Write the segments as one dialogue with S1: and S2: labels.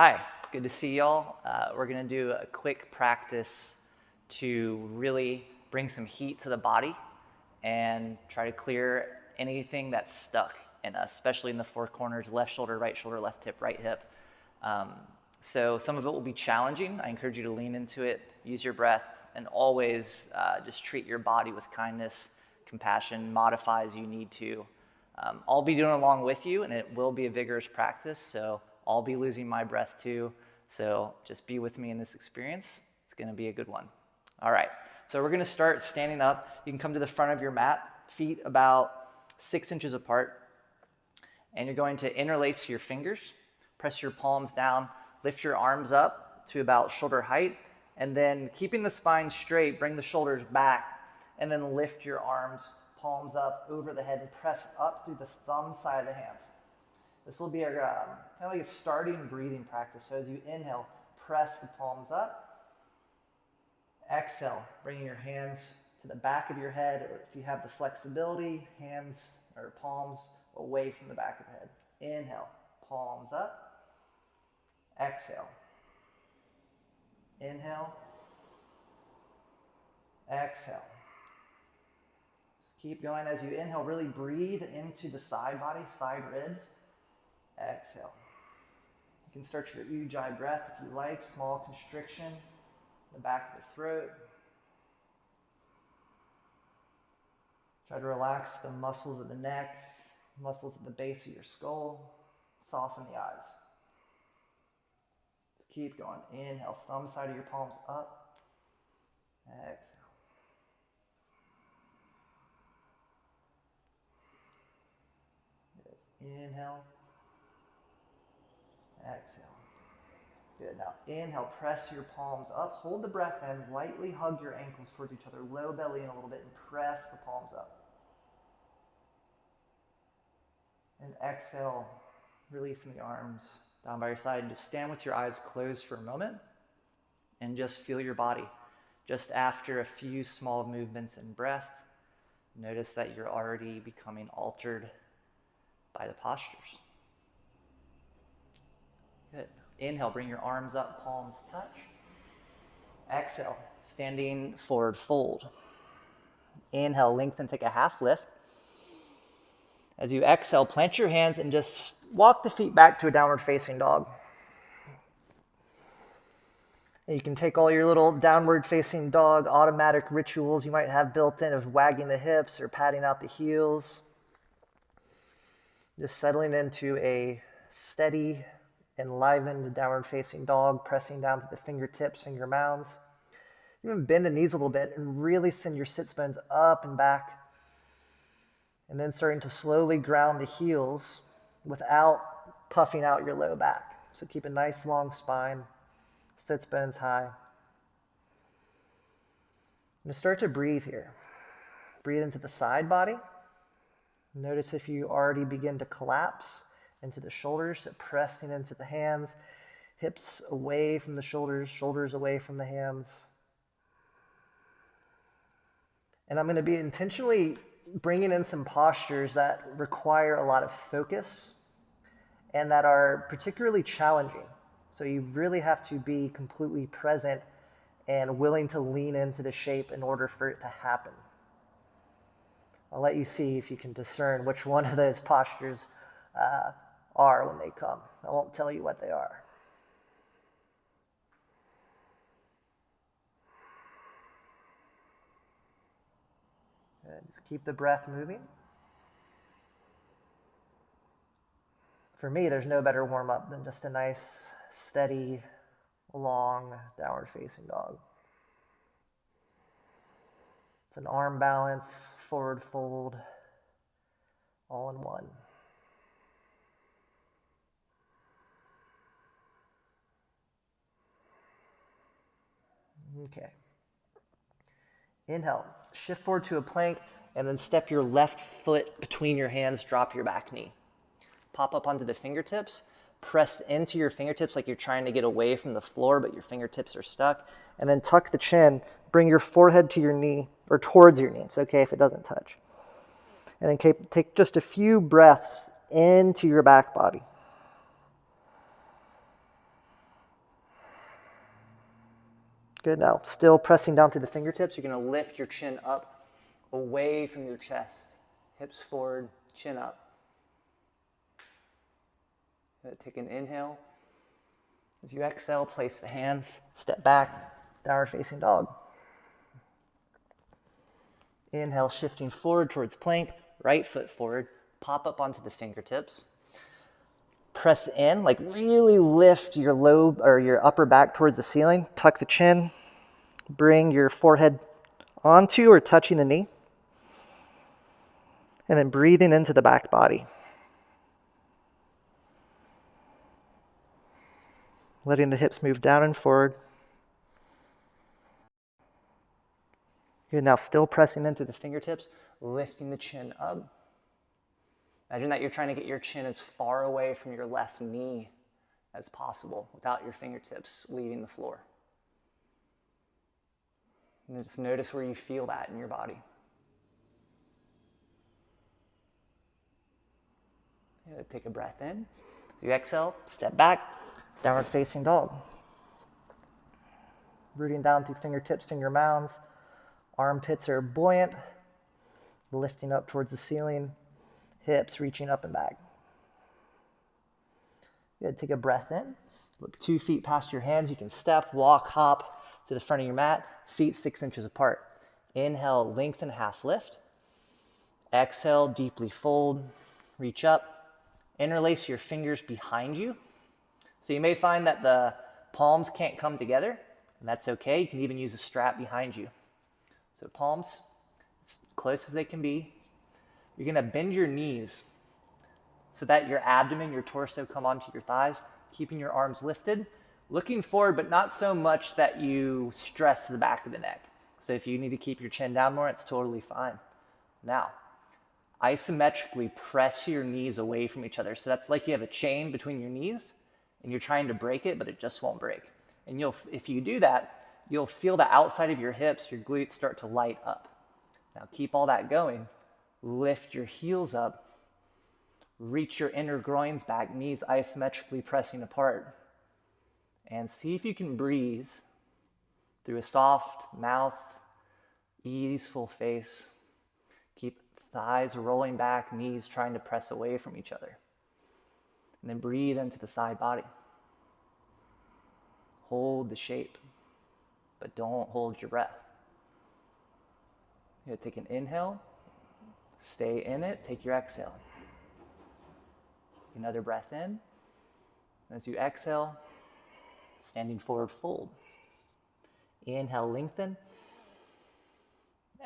S1: Hi, it's good to see y'all. We're gonna do a quick practice to really bring some heat to the body and try to clear anything that's stuck in us, especially in the four corners, left shoulder, left hip, right hip. So some of it will be challenging. I encourage you to lean into it, use your breath, and always just treat your body with kindness, compassion, modify as you need to. I'll be doing along with you, and it will be a vigorous practice, so I'll be losing my breath too. So just be with me in this experience. It's gonna be a good one. All right, so we're gonna start standing up. You can come to the front of your mat, feet about 6 inches apart, and you're going to interlace your fingers, press your palms down, lift your arms up to about shoulder height, and then keeping the spine straight, bring the shoulders back, and then lift your arms, palms up over the head, and press up through the thumb side of the hands. This will be our kind of like a starting breathing practice. So as you inhale, press the palms up. Exhale, bringing your hands to the back of your head, or if you have the flexibility, hands or palms away from the back of the head. Inhale, palms up. Exhale. Inhale. Exhale. Just keep going. As you inhale, really breathe into the side body, side ribs. Exhale. You can start your ujjayi breath if you like, small constriction in the back of the throat. Try to relax the muscles of the neck, muscles at the base of your skull. Soften the eyes. Just keep going. Inhale, thumb side of your palms up. Exhale. Good. Inhale. Exhale. Good. Now inhale, press your palms up. Hold the breath in. Lightly hug your ankles towards each other. Low belly in a little bit and press the palms up. And exhale, releasing the arms down by your side. And just stand with your eyes closed for a moment and just feel your body. Just after a few small movements in breath, notice that you're already becoming altered by the postures. Good. Inhale, bring your arms up, palms touch. Exhale, standing forward fold. Inhale, lengthen, take a half lift. As you exhale, plant your hands and just walk the feet back to a downward facing dog. And you can take all your little downward facing dog automatic rituals you might have built in of wagging the hips or patting out the heels. Just settling into a steady, enlivened downward facing dog, pressing down to the fingertips, finger mounds. Even bend the knees a little bit and really send your sit bones up and back. And then starting to slowly ground the heels without puffing out your low back. So keep a nice long spine, sits bones high. And start to breathe here. Breathe into the side body. Notice if you already begin to collapse into the shoulders, so pressing into the hands, hips away from the shoulders, shoulders away from the hands. And I'm going to be intentionally bringing in some postures that require a lot of focus and that are particularly challenging. So you really have to be completely present and willing to lean into the shape in order for it to happen. I'll let you see if you can discern which one of those postures are when they come. I won't tell you what they are. Good. Just keep the breath moving. For me, there's no better warm-up than just a nice, steady, long, downward-facing dog. It's an arm balance, forward fold, all in one. Okay. Inhale, shift forward to a plank, and then step your left foot between your hands, drop your back knee. Pop up onto the fingertips, press into your fingertips like you're trying to get away from the floor, but your fingertips are stuck, and then tuck the chin, bring your forehead to your knee, or towards your knee. It's okay if it doesn't touch. And then take just a few breaths into your back body. Good. Now, still pressing down through the fingertips, you're going to lift your chin up away from your chest. Hips forward, chin up. Take an inhale. As you exhale, place the hands, step back, downward facing dog. Inhale, shifting forward towards plank, right foot forward, pop up onto the fingertips. Press in, like really lift your lobe or your upper back towards the ceiling, tuck the chin, bring your forehead onto or touching the knee, and then breathing into the back body. Letting the hips move down and forward. You're now still pressing in through the fingertips, lifting the chin up. Imagine that you're trying to get your chin as far away from your left knee as possible without your fingertips leaving the floor. And then just notice where you feel that in your body. Take a breath in. As you exhale, step back, downward facing dog. Rooting down through fingertips, finger mounds. Armpits are buoyant, lifting up towards the ceiling. Hips reaching up and back. Good. Take a breath in. Look 2 feet past your hands. You can step, walk, hop to the front of your mat. Feet 6 inches apart. Inhale, lengthen, half lift. Exhale, deeply fold. Reach up. Interlace your fingers behind you. So you may find that the palms can't come together, and that's okay. You can even use a strap behind you. So palms as close as they can be. You're going to bend your knees so that your abdomen, your torso come onto your thighs, keeping your arms lifted, looking forward, but not so much that you stress the back of the neck. So if you need to keep your chin down more, it's totally fine. Now, isometrically press your knees away from each other. So that's like you have a chain between your knees and you're trying to break it, but it just won't break. And if you do that, you'll feel the outside of your hips, your glutes start to light up. Now keep all that going. Lift your heels up. Reach your inner groins back, knees isometrically pressing apart. And see if you can breathe through a soft mouth, easeful face. Keep thighs rolling back, knees trying to press away from each other. And then breathe into the side body. Hold the shape, but don't hold your breath. You're gonna take an inhale, stay in it, take your exhale. Another breath in. As you exhale, standing forward fold. Inhale, lengthen.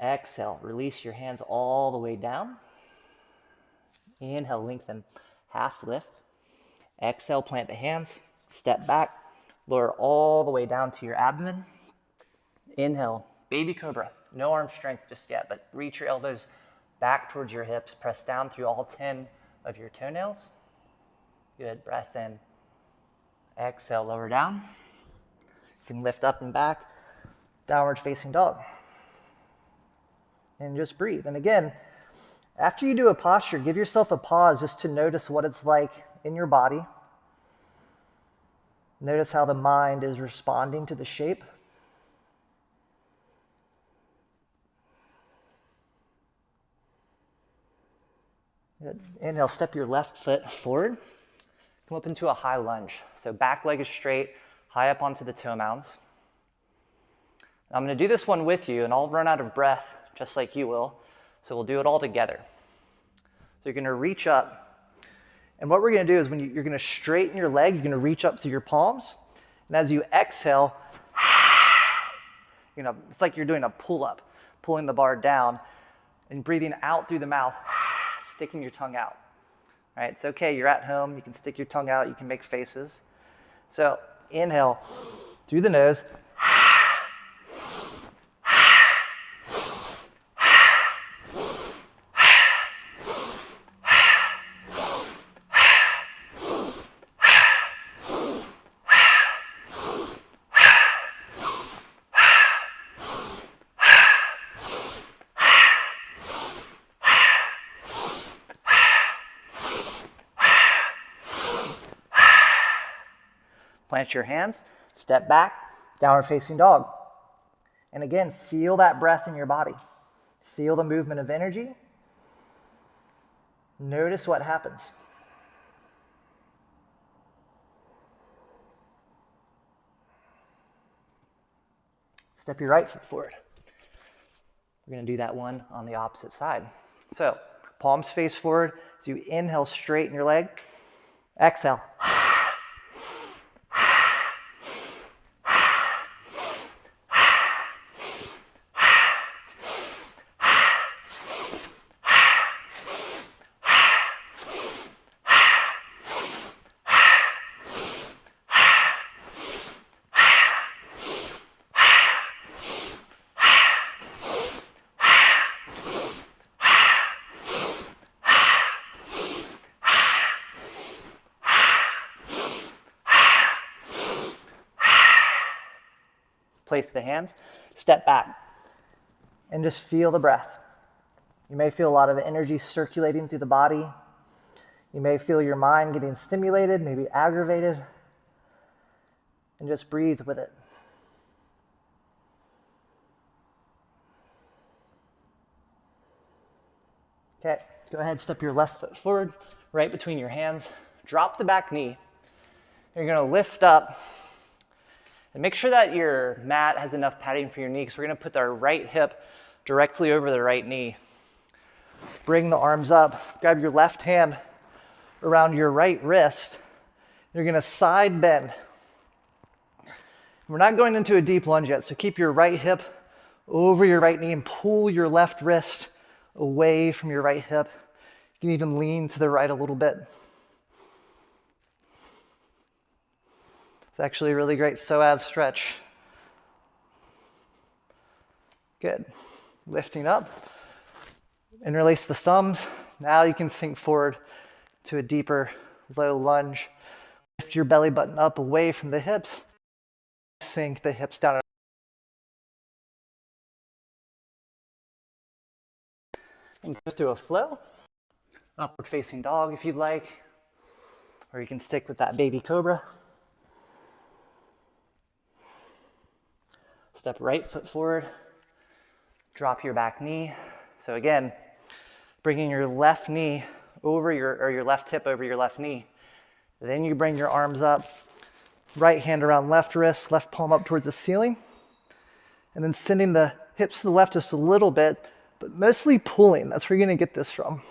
S1: Exhale, release your hands all the way down. Inhale, lengthen, half lift. Exhale, plant the hands, step back, lower all the way down to your abdomen. Inhale, baby cobra. No arm strength just yet, but reach your elbows back towards your hips. Press down through all 10 of your toenails. Good. Breath in. Exhale, lower down. You can lift up and back. Downward facing dog. And just breathe. And again, after you do a posture, give yourself a pause just to notice what it's like in your body. Notice how the mind is responding to the shape. Good. Inhale, step your left foot forward. Come up into a high lunge. So back leg is straight, high up onto the toe mounds. I'm going to do this one with you, and I'll run out of breath just like you will. So we'll do it all together. So you're going to reach up. And what we're going to do is when you're going to straighten your leg, you're going to reach up through your palms. And as you exhale, it's like you're doing a pull-up, pulling the bar down and breathing out through the mouth, sticking your tongue out. All right, it's okay, you're at home, you can stick your tongue out, you can make faces. So inhale through the nose. Plant your hands, step back, downward facing dog. And again, feel that breath in your body. Feel the movement of energy. Notice what happens. Step your right foot forward. We're going to do that one on the opposite side. So, palms face forward. As you inhale, straighten your leg. Exhale. Place the hands, step back, and just feel the breath. You may feel a lot of energy circulating through the body. You may feel your mind getting stimulated, maybe aggravated, and just breathe with it. Okay, go ahead, step your left foot forward, right between your hands. Drop the back knee. You're gonna lift up. And make sure that your mat has enough padding for your knee, because we're going to put our right hip directly over the right knee. Bring the arms up. Grab your left hand around your right wrist. You're going to side bend. We're not going into a deep lunge yet, so keep your right hip over your right knee and pull your left wrist away from your right hip. You can even lean to the right a little bit. It's actually a really great psoas stretch. Good. Lifting up. Interlace the thumbs. Now you can sink forward to a deeper low lunge. Lift your belly button up away from the hips. Sink the hips down. And go through a flow. Upward facing dog if you'd like. Or you can stick with that baby cobra. Step right foot forward, drop your back knee. So again, bringing your left knee over your left hip over your left knee. Then you bring your arms up, right hand around left wrist, left palm up towards the ceiling. And then sending the hips to the left just a little bit, but mostly pulling. That's where you're gonna get this from.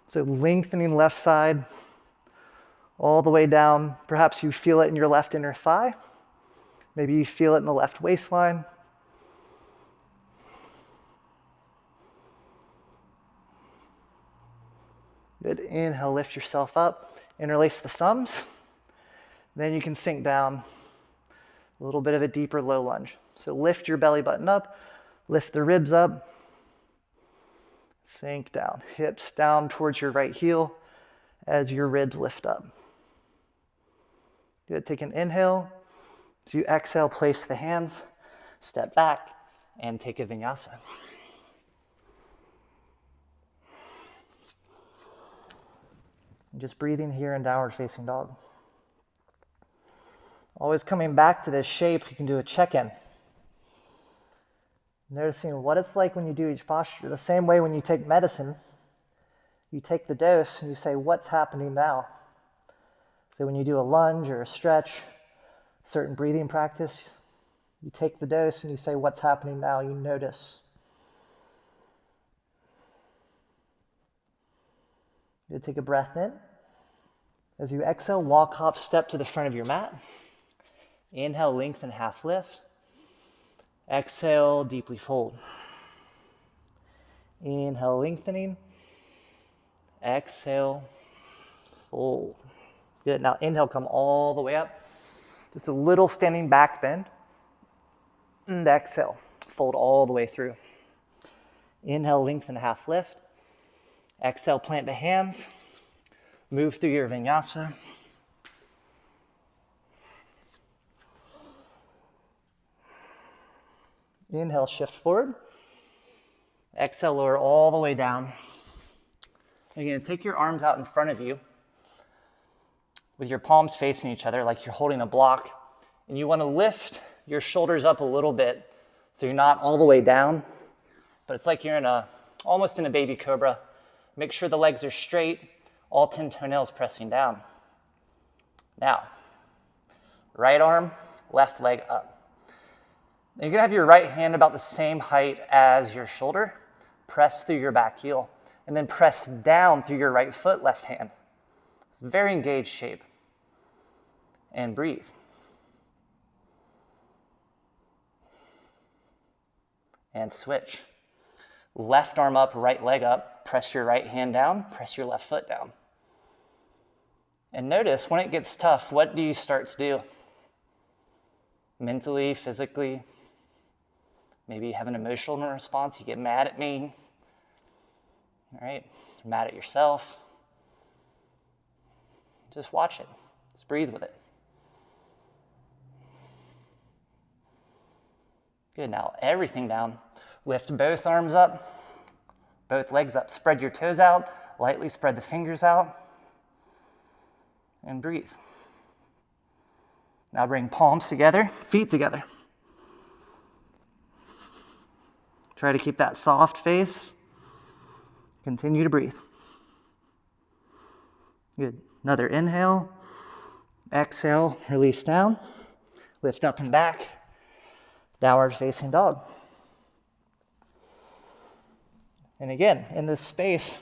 S1: So lengthening left side all the way down. Perhaps you feel it in your left inner thigh. Maybe you feel it in the left waistline. Good. Inhale, lift yourself up. Interlace the thumbs. Then you can sink down. A little bit of a deeper low lunge. So lift your belly button up. Lift the ribs up. Sink down. Hips down towards your right heel as your ribs lift up. Good. Take an inhale. As you exhale, place the hands, step back, and take a vinyasa. Just breathing here in downward facing dog. Always coming back to this shape, you can do a check-in. Noticing what it's like when you do each posture. The same way when you take medicine, you take the dose and you say, what's happening now? So when you do a lunge or a stretch, certain breathing practice, you take the dose and you say, what's happening now? You notice. You take a breath in. As you exhale, walk, hop, step to the front of your mat. Inhale, lengthen, half lift. Exhale, deeply fold. Inhale, lengthening. Exhale, fold. Good. Now inhale, come all the way up. Just a little standing back bend. And exhale, fold all the way through. Inhale, lengthen, half lift. Exhale, plant the hands. Move through your vinyasa. Inhale, shift forward. Exhale, lower all the way down. Again, take your arms out in front of you with your palms facing each other like you're holding a block. And you want to lift your shoulders up a little bit so you're not all the way down, but it's like you're almost in a baby cobra. Make sure the legs are straight, all 10 toenails pressing down. Now, right arm, left leg up. Now you're gonna have your right hand about the same height as your shoulder. Press through your back heel, and then press down through your right foot, left hand. It's a very engaged shape. And breathe. And switch. Left arm up, right leg up. Press your right hand down, press your left foot down. And notice when it gets tough, what do you start to do? Mentally, physically, maybe you have an emotional response, you get mad at me, all right? You're mad at yourself. Just watch it, just breathe with it. Good, now everything down. Lift both arms up, both legs up. Spread your toes out, lightly spread the fingers out, and breathe. Now bring palms together, feet together. Try to keep that soft face. Continue to breathe. Good. Another inhale. Exhale, release down. Lift up and back. Downward facing dog. And again, in this space,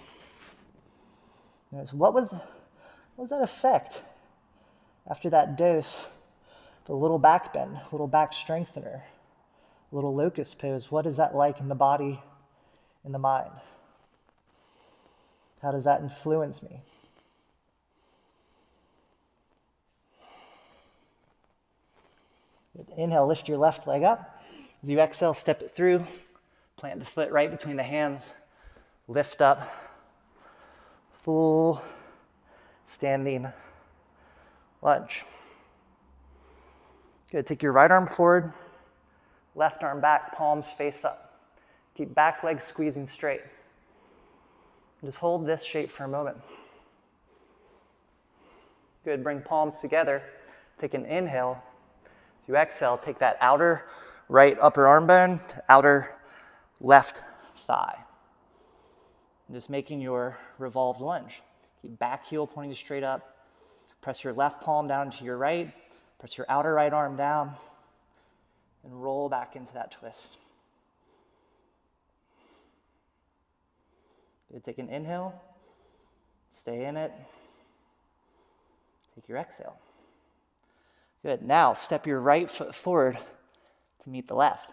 S1: what was that effect after that dose? The little back bend, little back strengthener, little locust pose. What is that like in the body, in the mind? How does that influence me? Good. Inhale, lift your left leg up. As you exhale, step it through. Plant the foot right between the hands. Lift up. Full standing lunge. Good. Take your right arm forward. Left arm back, palms face up. Keep back leg squeezing straight. Just hold this shape for a moment. Good. Bring palms together. Take an inhale. As you exhale, take that outer right upper arm bone, outer left thigh. And just making your revolved lunge. Keep back heel pointing straight up. Press your left palm down to your right. Press your outer right arm down. And roll back into that twist. Good. Take an inhale. Stay in it. Take your exhale. Good. Now step your right foot forward to meet the left.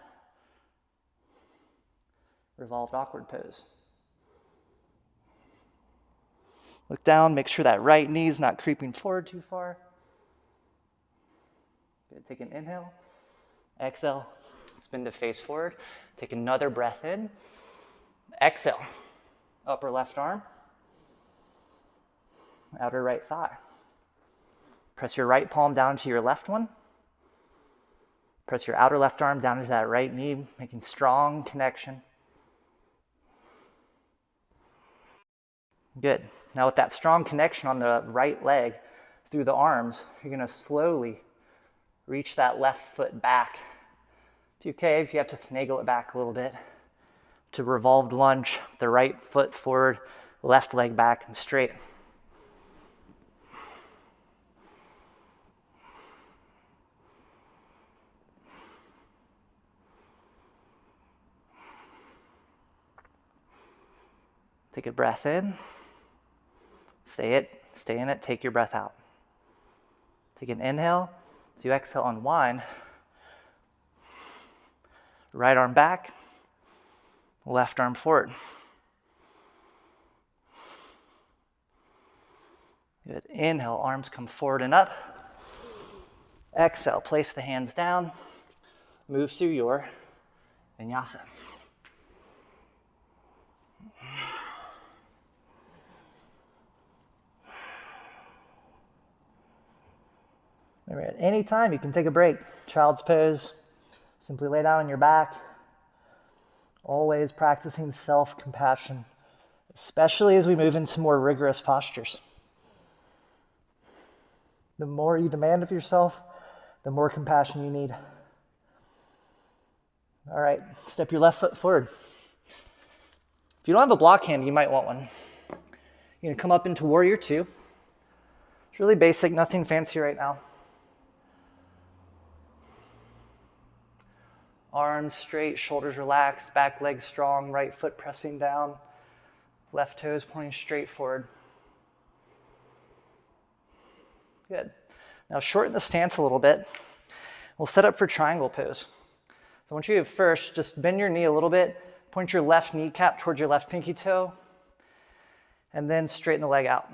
S1: Revolved awkward pose. Look down, make sure that right knee is not creeping forward too far. Good. Take an inhale. Exhale. Spin to face forward. Take another breath in. Exhale. Upper left arm. Outer right thigh. Press your right palm down to your left one. Press your outer left arm down into that right knee, making strong connection. Good. Now with that strong connection on the right leg through the arms, you're going to slowly reach that left foot back. If you have to finagle it back a little bit, to revolved lunge, the right foot forward, left leg back and straight. Take a breath in. Stay in it, take your breath out. Take an inhale. As you exhale, unwind. Right arm back, left arm forward. Good. Inhale, arms come forward and up. Exhale, place the hands down. Move through your Vinyasa. Remember, at any time you can take a break. Child's pose. Simply lay down on your back. Always practicing self-compassion, especially as we move into more rigorous postures. The more you demand of yourself, the more compassion you need. All right, step your left foot forward. If you don't have a block hand, you might want one. You're gonna come up into warrior two. It's really basic, nothing fancy right now. Arms straight, shoulders relaxed, back leg strong, right foot pressing down, left toes pointing straight forward. Good. Now shorten the stance a little bit. We'll set up for triangle pose. So I want you to first just bend your knee a little bit, point your left kneecap towards your left pinky toe, and then straighten the leg out.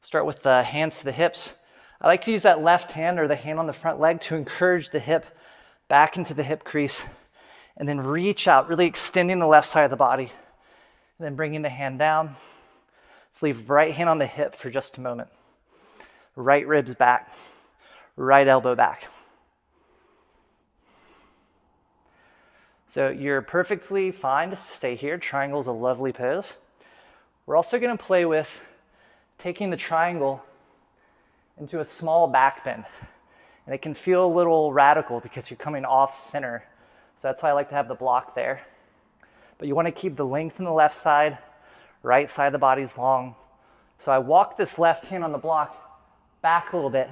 S1: Start with the hands to the hips. I like to use that left hand or the hand on the front leg to encourage the hip back into the hip crease, and then reach out, really extending the left side of the body, and then bringing the hand down. Let's leave right hand on the hip for just a moment. Right ribs back, right elbow back. So you're perfectly fine to stay here. Triangle is a lovely pose. We're also going to play with taking the triangle into a small back bend. And it can feel a little radical because you're coming off center. So that's why I like to have the block there. But you want to keep the length in the left side, right side of the body's long. So I walk this left hand on the block back a little bit,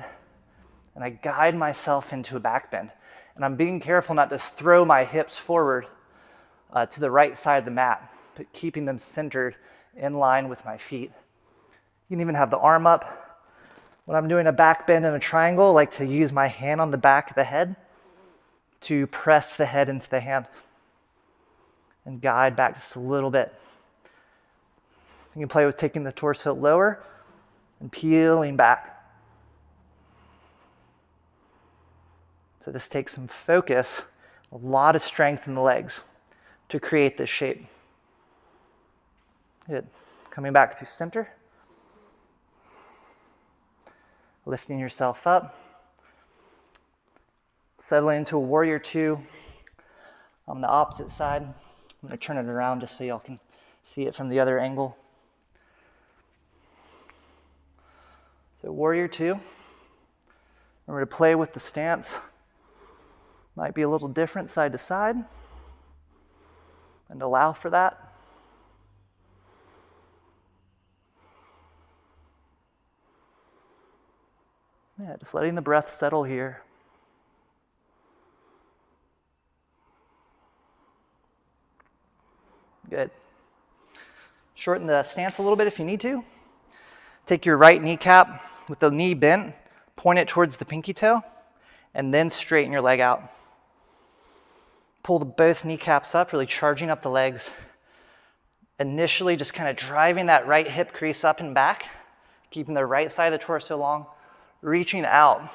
S1: and I guide myself into a back bend. And I'm being careful not to throw my hips forward to the right side of the mat, but keeping them centered in line with my feet. You can even have the arm up. When I'm doing a back bend in a triangle, I like to use my hand on the back of the head to press the head into the hand and guide back just a little bit. You can play with taking the torso lower and peeling back. So this takes some focus, a lot of strength in the legs to create this shape. Good. Coming back to center. Lifting yourself up. Settling into a warrior two on the opposite side. I'm going to turn it around just so y'all can see it from the other angle. So warrior two. Remember to play with the stance. Might be a little different side to side, and allow for that. Yeah, just letting the breath settle here. Good. Shorten the stance a little bit if you need to. Take your right kneecap with the knee bent, point it towards the pinky toe, and then straighten your leg out. Pull both kneecaps up, really charging up the legs. Initially, just kind of driving that right hip crease up and back, keeping the right side of the torso long, reaching out,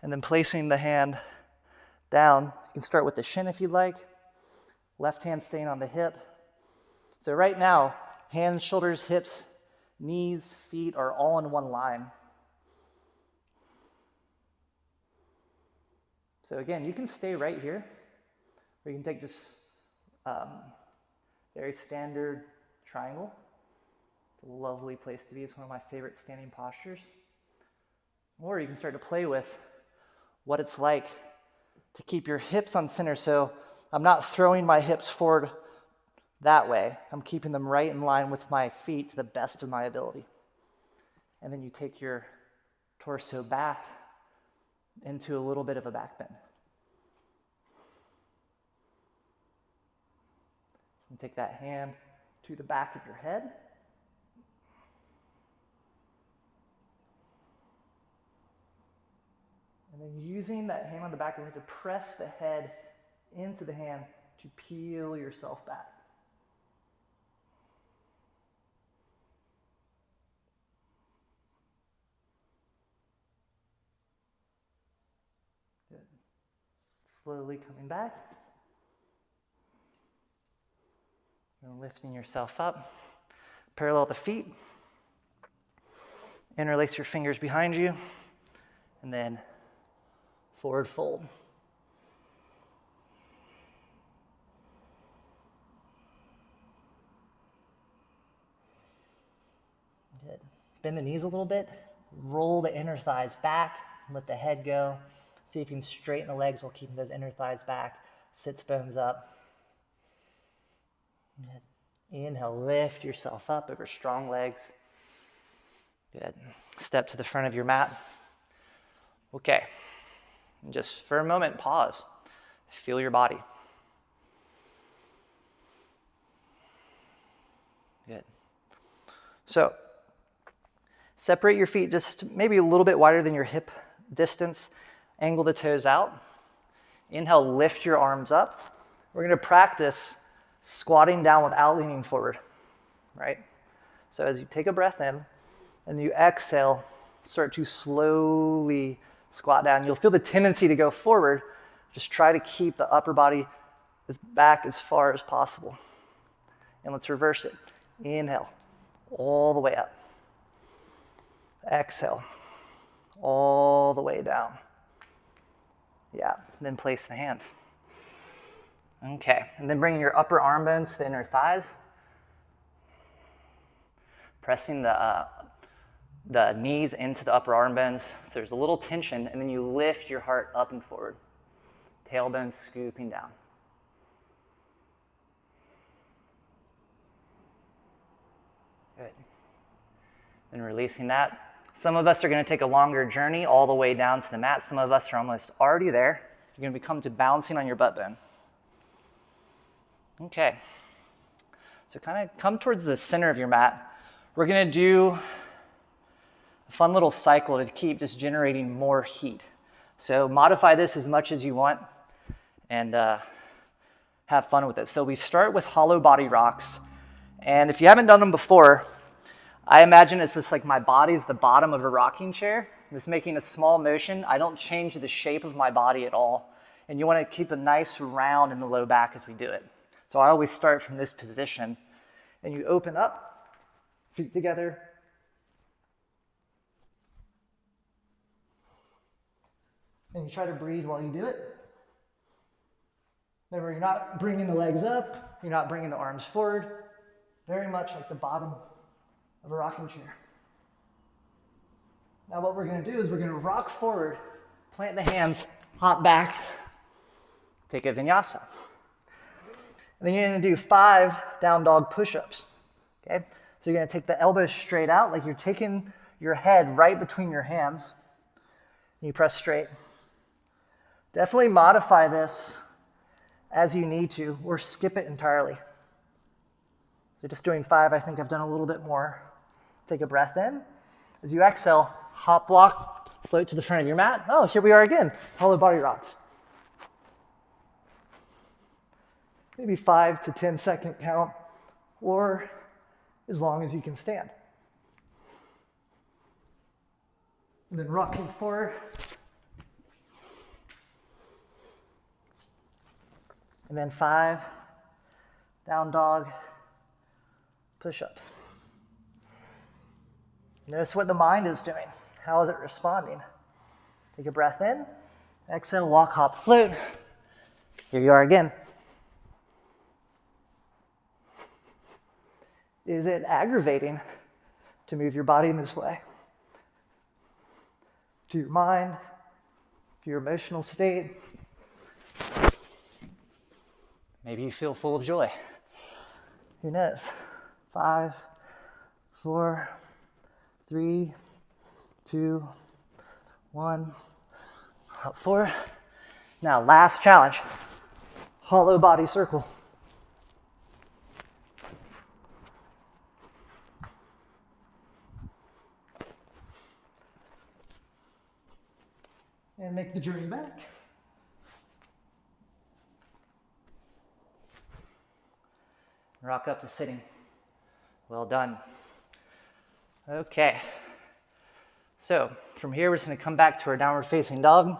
S1: and then placing the hand down. You can start with the shin if you'd like. Left hand staying on the hip. So right now, hands, shoulders, hips, knees, feet are all in one line. So again, you can stay right here, or you can take just very standard triangle. It's a lovely place to be. It's one of my favorite standing postures. Or you can start to play with what it's like to keep your hips on center. So I'm not throwing my hips forward that way. I'm keeping them right in line with my feet to the best of my ability. And then you take your torso back into a little bit of a back bend. And take that hand to the back of your head. And then using that hand on the back of the head to press the head into the hand to peel yourself back. Good. Slowly coming back. And lifting yourself up. Parallel the feet. Interlace your fingers behind you. And then forward fold. Good. Bend the knees a little bit. Roll the inner thighs back. Let the head go.
S2: See if you can straighten the legs while keeping those inner thighs back. Sits bones up. Good. Inhale, lift yourself up over strong legs. Good. Step to the front of your mat. Okay. And just for a moment, pause. Feel your body. Good. So, separate your feet just maybe a little bit wider than your hip distance. Angle the toes out. Inhale, lift your arms up. We're going to practice squatting down without leaning forward, right? So as you take a breath in and you exhale, start to slowly squat down. You'll feel the tendency to go forward. Just try to keep the upper body back as far as possible. And let's reverse it. Inhale, all the way up. Exhale, all the way down. Yeah, then place the hands. Okay, and then bring your upper arm bones to the inner thighs. Pressing the knees into the upper arm bones. So there's a little tension, and then you lift your heart up and forward. Tailbone scooping down. Good. Then releasing that. Some of us are going to take a longer journey all the way down to the mat. Some of us are almost already there. You're going to come to bouncing on your butt bone. Okay. So kind of come towards the center of your mat. We're going to do a fun little cycle to keep just generating more heat. So modify this as much as you want and have fun with it. So we start with hollow body rocks. And if you haven't done them before, I imagine it's just like my body's the bottom of a rocking chair. I'm just making a small motion. I don't change the shape of my body at all. And you want to keep a nice round in the low back as we do it. So I always start from this position. And you open up, feet together. And you try to breathe while you do it. Remember, you're not bringing the legs up. You're not bringing the arms forward. Very much like the bottom of a rocking chair. Now what we're going to do is we're going to rock forward, plant the hands, hop back, take a vinyasa. And then you're going to do 5 down dog push-ups. Okay? So you're going to take the elbows straight out, like you're taking your head right between your hands. And you press straight. Definitely modify this as you need to, or skip it entirely. So just doing 5, I think I've done a little bit more. Take a breath in. As you exhale, hop block, float to the front of your mat. Oh, here we are again, hollow body rocks. Maybe 5 to 10 second count, or as long as you can stand. And then rocking forward. And then 5 down dog push-ups. Notice what the mind is doing. How is it responding? Take a breath in. Exhale, walk, hop, float. Here you are again. Is it aggravating to move your body in this way? To your mind, to your emotional state? Maybe you feel full of joy. Who knows? 5, 4, 3, 2, 1. Up 4. Now, last challenge. Hollow body circle. And make the journey back. Rock up to sitting. Well done. Okay. So from here, we're just going to come back to our downward facing dog.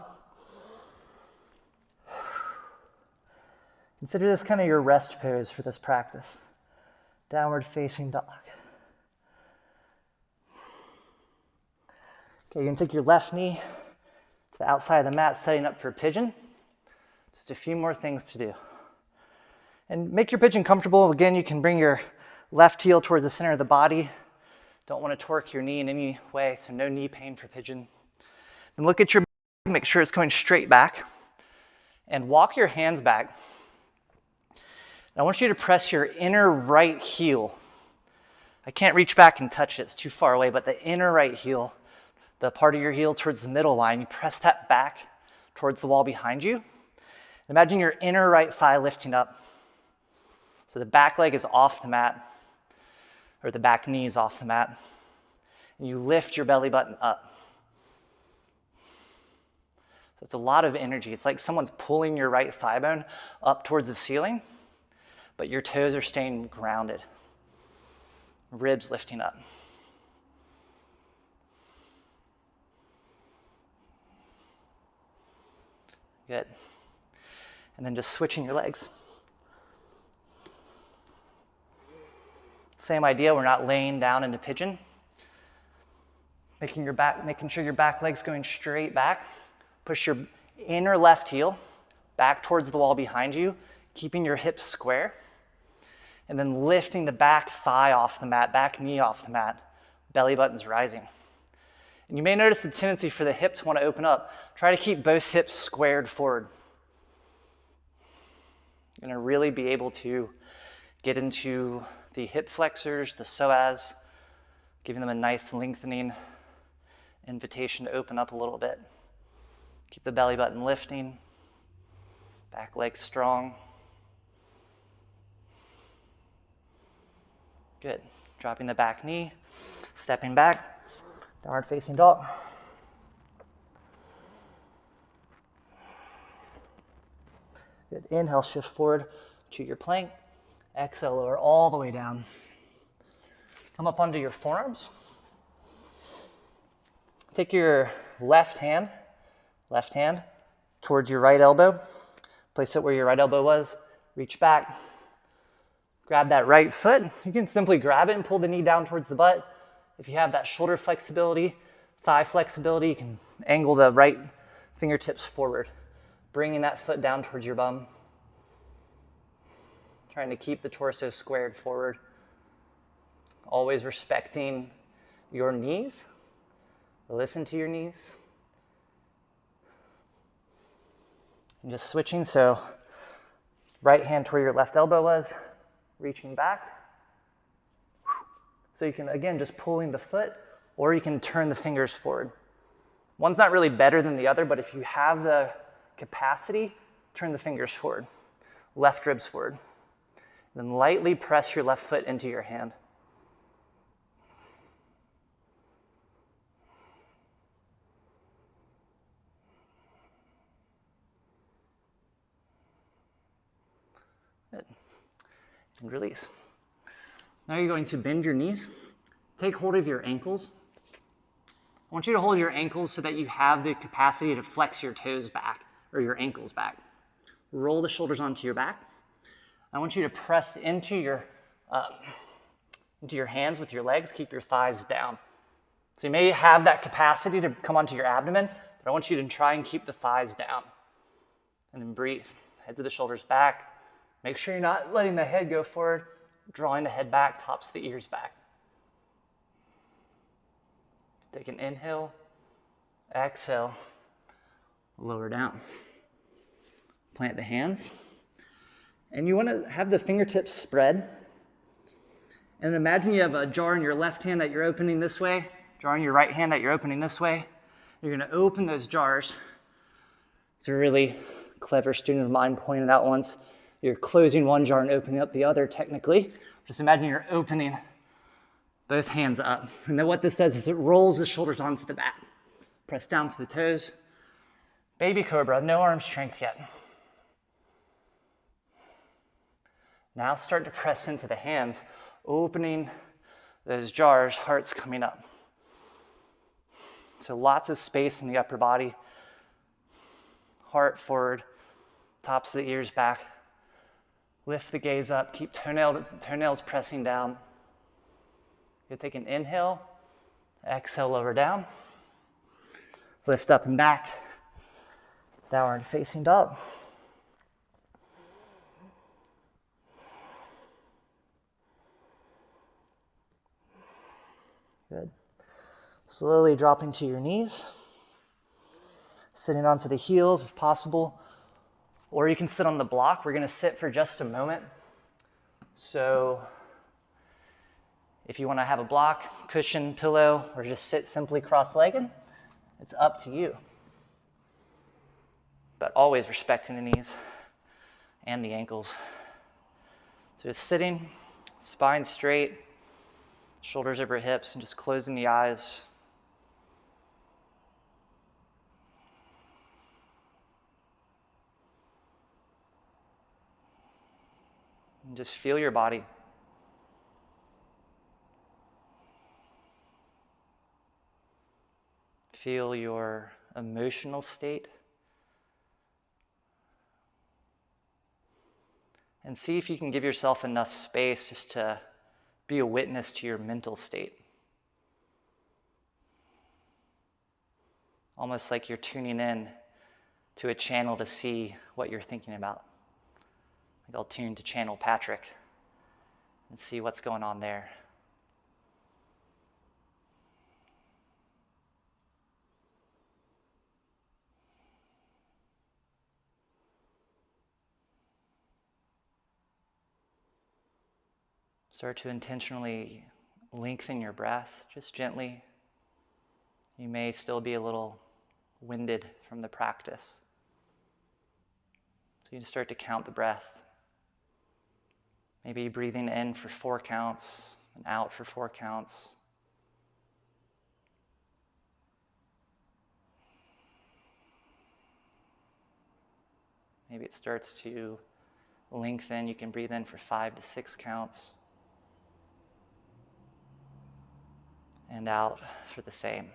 S2: Consider this kind of your rest pose for this practice. Downward facing dog. Okay, you can take your left knee to the outside of the mat, setting up for pigeon. Just a few more things to do. And make your pigeon comfortable. Again, you can bring your left heel towards the center of the body. Don't want to torque your knee in any way, so no knee pain for pigeon. Then look at your make sure it's going straight back, and walk your hands back. I want you to press your inner right heel. I can't reach back and touch it, it's too far away, but the inner right heel, the part of your heel towards the middle line, you press that back towards the wall behind you. Imagine your inner right thigh lifting up. So the back leg is off the mat, or the back knee is off the mat. And you lift your belly button up. So it's a lot of energy. It's like someone's pulling your right thigh bone up towards the ceiling, but your toes are staying grounded. Ribs lifting up. Good. And then just switching your legs. Same idea, we're not laying down into pigeon. Making sure your back leg's going straight back. Push your inner left heel back towards the wall behind you, keeping your hips square. And then lifting the back thigh off the mat, back knee off the mat, belly button's rising. And you may notice the tendency for the hip to want to open up. Try to keep both hips squared forward. You're going to really be able to get into the hip flexors, the psoas, giving them a nice lengthening invitation to open up a little bit. Keep the belly button lifting, back leg strong. Good. Dropping the back knee, stepping back, downward facing dog. Good. Inhale, shift forward to your plank. Exhale, lower all the way down. Come up onto your forearms. Take your left hand towards your right elbow. Place it where your right elbow was. Reach back. Grab that right foot. You can simply grab it and pull the knee down towards the butt. If you have that shoulder flexibility, thigh flexibility, you can angle the right fingertips forward, bringing that foot down towards your bum. Trying to keep the torso squared forward. Always respecting your knees. Listen to your knees. And just switching, so right hand to where your left elbow was, reaching back. So you can, again, just pulling the foot, or you can turn the fingers forward. One's not really better than the other, but if you have the capacity, turn the fingers forward. Left ribs forward. Then lightly press your left foot into your hand. Good. And release. Now you're going to bend your knees. Take hold of your ankles. I want you to hold your ankles so that you have the capacity to flex your toes back, or your ankles back. Roll the shoulders onto your back. I want you to press into your hands with your legs. Keep your thighs down. So you may have that capacity to come onto your abdomen, but I want you to try and keep the thighs down. And then breathe. Heads of the shoulders back. Make sure you're not letting the head go forward, drawing the head back, tops of the ears back. Take an inhale, exhale, lower down. Plant the hands. And you want to have the fingertips spread. And imagine you have a jar in your left hand that you're opening this way, jar in your right hand that you're opening this way. You're going to open those jars. It's a really clever student of mine pointed out once. You're closing one jar and opening up the other technically. Just imagine you're opening both hands up. And then what this does is it rolls the shoulders onto the back. Press down to the toes. Baby cobra, no arm strength yet. Now start to press into the hands, opening those jars, hearts coming up. So lots of space in the upper body. Heart forward, tops of the ears back. Lift the gaze up, keep toenails pressing down. You take an inhale, exhale, lower down. Lift up and back, downward facing dog. Good. Slowly dropping to your knees. sitting onto the heels if possible, or you can sit on the block. We're going to sit for just a moment. So if you want to have a block, cushion, pillow, or just sit simply cross-legged, it's up to you. But always respecting the knees and the ankles. So just sitting, spine straight, shoulders over hips, and just closing the eyes. And just feel your body. Feel your emotional state. And see if you can give yourself enough space just to be a witness to your mental state. Almost like you're tuning in to a channel to see what you're thinking about. Like I'll tune to channel Patrick and see what's going on there. Start to intentionally lengthen your breath, just gently. You may still be a little winded from the practice. So you can start to count the breath. Maybe breathing in for 4 counts and out for 4 counts. Maybe it starts to lengthen. You can breathe in for 5 to 6 counts. And out for the same.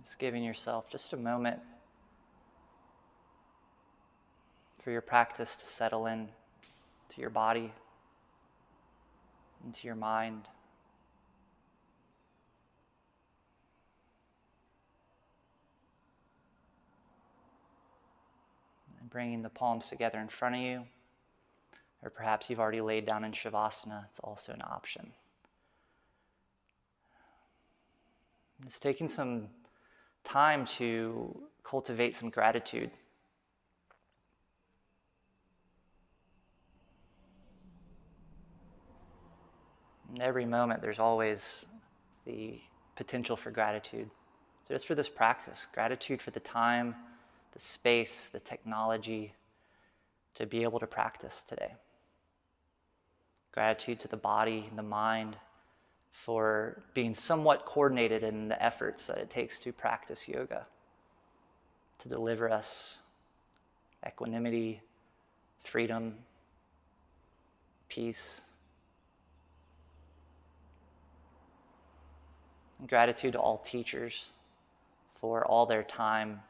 S2: Just giving yourself just a moment for your practice to settle in to your body, into your mind. And bringing the palms together in front of you, or perhaps you've already laid down in Shavasana, it's also an option. Just taking some time to cultivate some gratitude. In every moment, there's always the potential for gratitude. So just for this practice, gratitude for the time, the space, the technology to be able to practice today. Gratitude to the body and the mind for being somewhat coordinated in the efforts that it takes to practice yoga, to deliver us equanimity, freedom, peace. And gratitude to all teachers for all their time,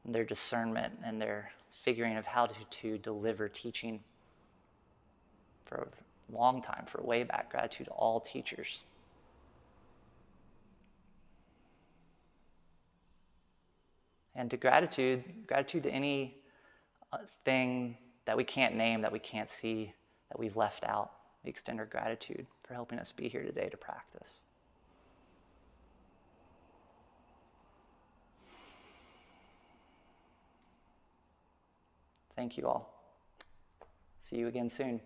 S2: and their discernment, and their figuring of how to deliver teaching for a long time, for way back. Gratitude to all teachers. And to gratitude to any thing that we can't name, that we can't see, that we've left out. We extend our gratitude for helping us be here today to practice. Thank you all. See you again soon.